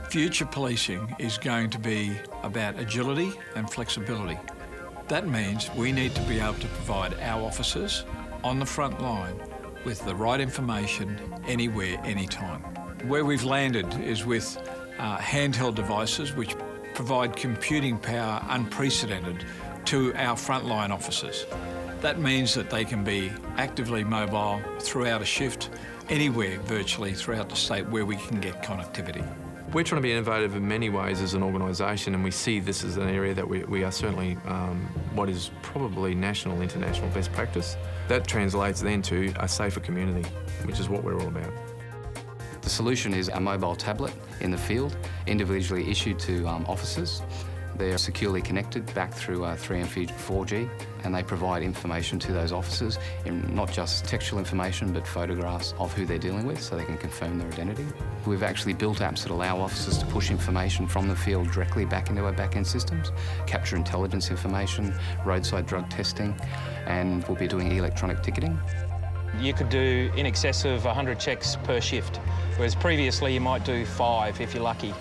Future policing is going to be about agility and flexibility. That means we need to be able to provide our officers on the front line with the right information anywhere, anytime. Where we've landed is with handheld devices which provide computing power unprecedented to our frontline officers. That means that they can be actively mobile throughout a shift, anywhere virtually throughout the state where we can get connectivity. We're trying to be innovative in many ways as an organisation, and we see this as an area that we are certainly what is probably national, international best practice. That translates then to a safer community, which is what we're all about. The solution is a mobile tablet in the field, individually issued to officers. They're securely connected back through 3G and 4G, and they provide information to those officers, in not just textual information, but photographs of who they're dealing with so they can confirm their identity. We've actually built apps that allow officers to push information from the field directly back into our back-end systems, capture intelligence information, roadside drug testing, and we'll be doing electronic ticketing. You could do in excess of 100 checks per shift, whereas previously you might do 5 if you're lucky.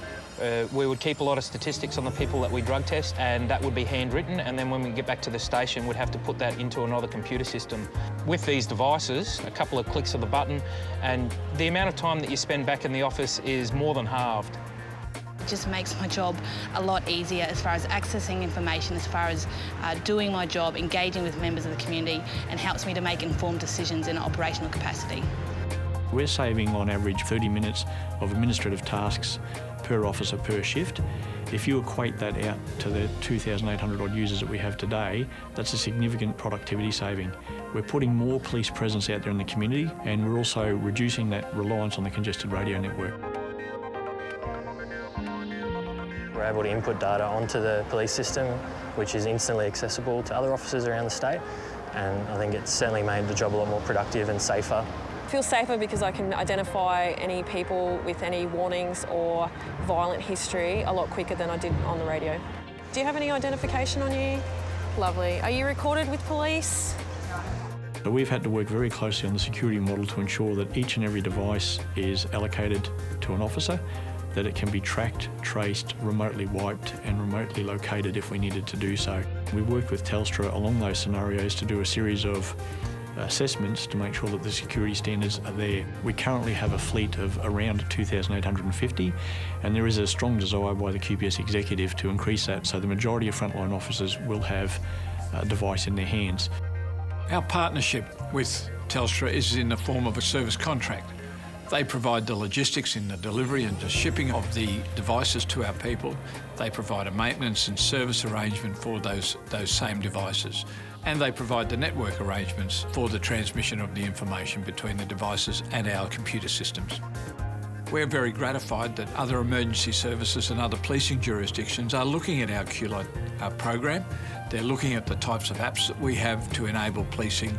We would keep a lot of statistics on the people that we drug test, and that would be handwritten, and then when we get back to the station, we'd have to put that into another computer system. With these devices, a couple of clicks of the button, and the amount of time that you spend back in the office is more than halved. It just makes my job a lot easier as far as accessing information, as far as doing my job, engaging with members of the community, and helps me to make informed decisions in an operational capacity. We're saving on average 30 minutes of administrative tasks per officer per shift. If you equate that out to the 2,800 odd users that we have today, that's a significant productivity saving. We're putting more police presence out there in the community, and we're also reducing that reliance on the congested radio network. We're able to input data onto the police system, which is instantly accessible to other officers around the state, and I think it's certainly made the job a lot more productive and safer. I feel safer because I can identify any people with any warnings or violent history a lot quicker than I did on the radio. Do you have any identification on you? Lovely. Are you recorded with police? We've had to work very closely on the security model to ensure that each and every device is allocated to an officer, that it can be tracked, traced, remotely wiped and remotely located if we needed to do so. We worked with Telstra along those scenarios to do a series of assessments to make sure that the security standards are there. We currently have a fleet of around 2,850, and there is a strong desire by the QPS executive to increase that, so the majority of frontline officers will have a device in their hands. Our partnership with Telstra is in the form of a service contract. They provide the logistics in the delivery and the shipping of the devices to our people. They provide a maintenance and service arrangement for those same devices. And they provide the network arrangements for the transmission of the information between the devices and our computer systems. We're very gratified that other emergency services and other policing jurisdictions are looking at our QLITE program. They're looking at the types of apps that we have to enable policing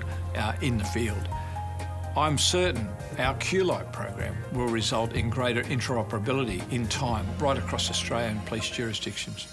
in the field. I'm certain our QLITE program will result in greater interoperability in time right across Australian police jurisdictions.